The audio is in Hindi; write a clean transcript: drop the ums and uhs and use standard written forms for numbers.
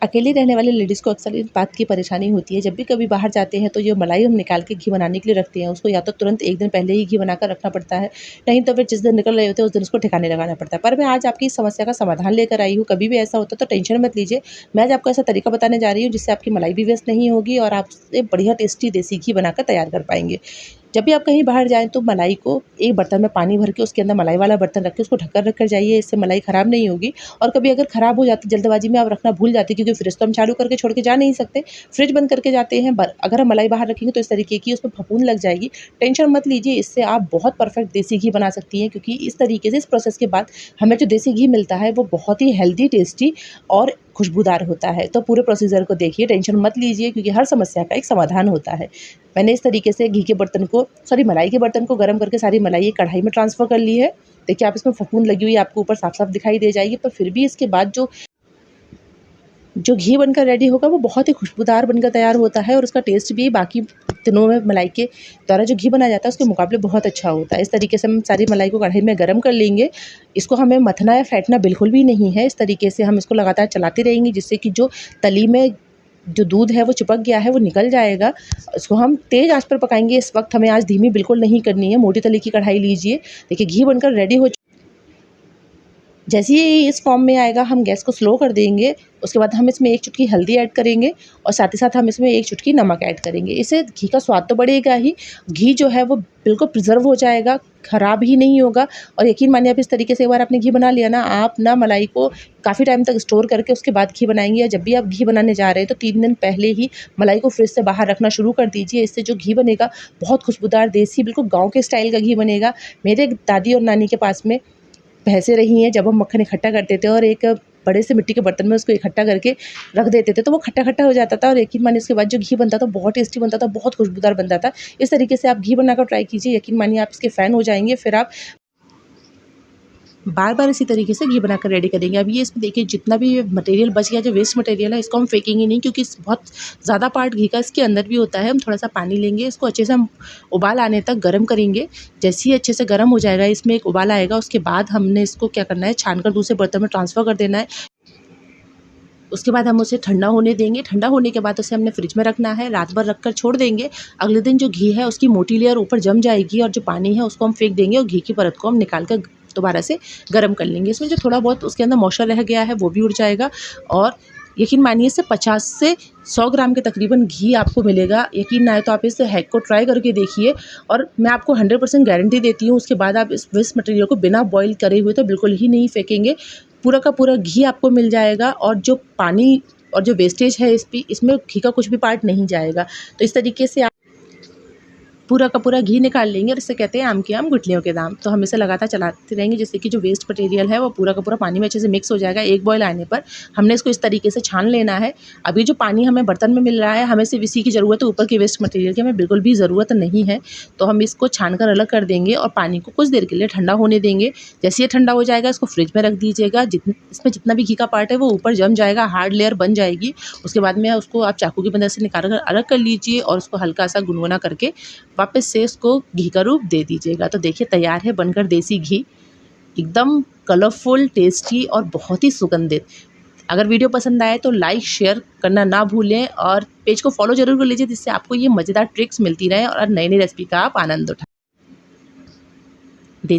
अकेले रहने वाले लेडीज़ को अक्सर इस बात की परेशानी होती है, जब भी कभी बाहर जाते हैं तो जो मलाई हम निकाल के घी बनाने के लिए रखते हैं, उसको या तो तुरंत 1 दिन पहले ही घी बनाकर रखना पड़ता है, नहीं तो फिर जिस दिन निकल रहे होते हैं उस दिन उसको ठिकाने लगाना पड़ता है। पर मैं आज आपकी इस समस्या का समाधान लेकर आई हूँ, कभी भी ऐसा होता है तो टेंशन मत लीजिए। मैं आज आपको ऐसा तरीका बताने जा रही हूँ जिससे आपकी मलाई भी वेस्ट नहीं होगी और आप उससे बढ़िया टेस्टी देसी घी बनाकर तैयार कर पाएँगे। जब भी आप कहीं बाहर जाएँ तो मलाई को एक बर्तन में पानी भर के उसके अंदर मलाई वाला बर्तन रख के उसको ढककर रख कर जाइए, इससे मलाई खराब नहीं होगी। और कभी अगर खराब हो जाती जल्दबाजी में आप रखना भूल जाते क्योंकि फ्रिज तो हम चालू करके छोड़ के जा नहीं सकते, फ्रिज बंद करके जाते हैं। अगर हम मलाई बाहर रखेंगे तो इस तरीके की उसमें फफूंद लग जाएगी। टेंशन मत लीजिए, इससे आप बहुत परफेक्ट देसी घी बना सकती हैं क्योंकि इस तरीके से इस प्रोसेस के बाद हमें जो देसी घी मिलता है वो बहुत ही हेल्दी, टेस्टी और खुशबूदार होता है। तो पूरे प्रोसीजर को देखिए, टेंशन मत लीजिए क्योंकि हर समस्या का एक समाधान होता है। मैंने इस तरीके से घी के बर्तन को मलाई के बर्तन को गर्म करके सारी मलाई एक कढ़ाई में ट्रांसफ़र कर ली है। देखिए, आप इसमें फफूंद लगी हुई आपको ऊपर साफ-साफ दिखाई दे जाएगी, पर फिर भी इसके बाद जो घी बनकर रेडी होगा वो बहुत ही खुशबूदार बनकर तैयार होता है और उसका टेस्ट भी बाकी दिनों में मलाई के द्वारा जो घी बनाया जाता है उसके मुकाबले बहुत अच्छा होता है। इस तरीके से हम सारी मलाई को कढ़ाई में गरम कर लेंगे। इसको हमें मथना या फेंटना बिल्कुल भी नहीं है। इस तरीके से हम इसको लगातार चलाते रहेंगे जिससे कि जो तली में जो दूध है वो चिपक गया है वो निकल जाएगा। इसको हम तेज़ आँच पर पकाएँगे। इस वक्त हमें आँच धीमी बिल्कुल नहीं करनी है। मोटी तली की कढ़ाई लीजिए। देखिए, घी बनकर रेडी हो जैसे ही ये इस फॉर्म में आएगा हम गैस को स्लो कर देंगे। उसके बाद हम इसमें 1 चुटकी हल्दी ऐड करेंगे और साथ ही साथ हम इसमें 1 चुटकी नमक ऐड करेंगे। इससे घी का स्वाद तो बढ़ेगा ही, घी जो है वो बिल्कुल प्रिज़र्व हो जाएगा, ख़राब ही नहीं होगा। और यकीन मानिए, आप इस तरीके से एक बार आपने घी बना लिया ना, आप ना मलाई को काफ़ी टाइम तक स्टोर करके उसके बाद घी बनाएँगे, या जब भी आप घी बनाने जा रहे हैं तो 3 दिन पहले ही मलाई को फ्रिज से बाहर रखना शुरू कर दीजिए। इससे जो घी बनेगा बहुत खुशबूदार, देसी, बिल्कुल गाँव के स्टाइल का घी बनेगा। मेरे दादी और नानी के पास में भैंसें रही हैं, जब हम मक्खन इकट्ठा करते थे और एक बड़े से मिट्टी के बर्तन में उसको इकट्ठा करके रख देते थे तो वो खट्टा-खट्टा हो जाता था और यकीन मानिए उसके बाद जो घी बनता था बहुत टेस्टी बनता था, बहुत खुशबूदार बनता था। इस तरीके से आप घी बनाकर ट्राई कीजिए, यकीन मानिए आप इसके फ़ैन हो जाएँगे। फिर आप बार-बार इसी तरीके से घी बनाकर रेडी करेंगे। अब ये इसमें देखिए, जितना भी मटेरियल बच गया, जो वेस्ट मटेरियल है, इसको हम फेंकेंगे नहीं क्योंकि बहुत ज़्यादा पार्ट घी का इसके अंदर भी होता है। हम थोड़ा-सा पानी लेंगे, इसको अच्छे से हम उबाल आने तक गर्म करेंगे। जैसे ही अच्छे से गर्म हो जाएगा, इसमें एक उबाल आएगा, उसके बाद हमने इसको क्या करना है, छानकर दूसरे बर्तन में ट्रांसफ़र कर देना है। उसके बाद हम उसे ठंडा होने देंगे। ठंडा होने के बाद उसे हमने फ्रिज में रखना है, रात भर रख कर छोड़ देंगे। अगले दिन जो घी है उसकी मोटी लेयर ऊपर जम जाएगी और जो पानी है उसको हम फेंक देंगे और घी की परत को हम निकाल कर दोबारा से गरम कर लेंगे। इसमें जो थोड़ा बहुत उसके अंदर मॉइस्चर रह गया है वो भी उड़ जाएगा और यकीन मानिए इससे 50 से 100 ग्राम के तकरीबन घी आपको मिलेगा। यकीन ना आए तो आप इस हैक को ट्राई करके देखिए और मैं आपको 100% गारंटी देती हूँ, उसके बाद आप इस वेस्ट मटेरियल को बिना बॉयल करे हुए तो बिल्कुल ही नहीं फेंकेंगे। पूरा का पूरा घी आपको मिल जाएगा और जो पानी और जो वेस्टेज है इसमें घी का कुछ भी पार्ट नहीं जाएगा। तो इस तरीके से पूरा का पूरा घी निकाल लेंगे और इसे कहते हैं आम के आम गुठलियों के दाम। तो हम इसे लगातार चलाते रहेंगे जिससे कि जो वेस्ट मटेरियल है वो पूरा का पूरा पानी में अच्छे से मिक्स हो जाएगा। एक बॉयल आने पर हमने इसको इस तरीके से छान लेना है। अभी जो पानी हमें बर्तन में मिल रहा है हमें सिर्फ इसी की ज़रूरत है, ऊपर के वेस्ट मटेरियल की हमें बिल्कुल भी ज़रूरत नहीं है। तो हम इसको छान कर अलग कर देंगे और पानी को कुछ देर के लिए ठंडा होने देंगे। जैसे ये ठंडा हो जाएगा इसको फ्रिज में रख दीजिएगा। इसमें जितना भी घी का पार्ट है वो ऊपर जम जाएगा, हार्ड लेयर बन जाएगी। उसके बाद में उसको आप चाकू की मदद से निकाल कर अलग कर लीजिए और उसको हल्का सा गुनगुना करके वापस से उसको घी का रूप दे दीजिएगा। तो देखिए, तैयार है बनकर देसी घी, एकदम कलरफुल, टेस्टी और बहुत ही सुगंधित। अगर वीडियो पसंद आए तो लाइक शेयर करना ना भूलें और पेज को फॉलो ज़रूर कर लीजिए जिससे आपको ये मज़ेदार ट्रिक्स मिलती रहें और नई-नई रेसिपी का आप आनंद उठाएँ। देसी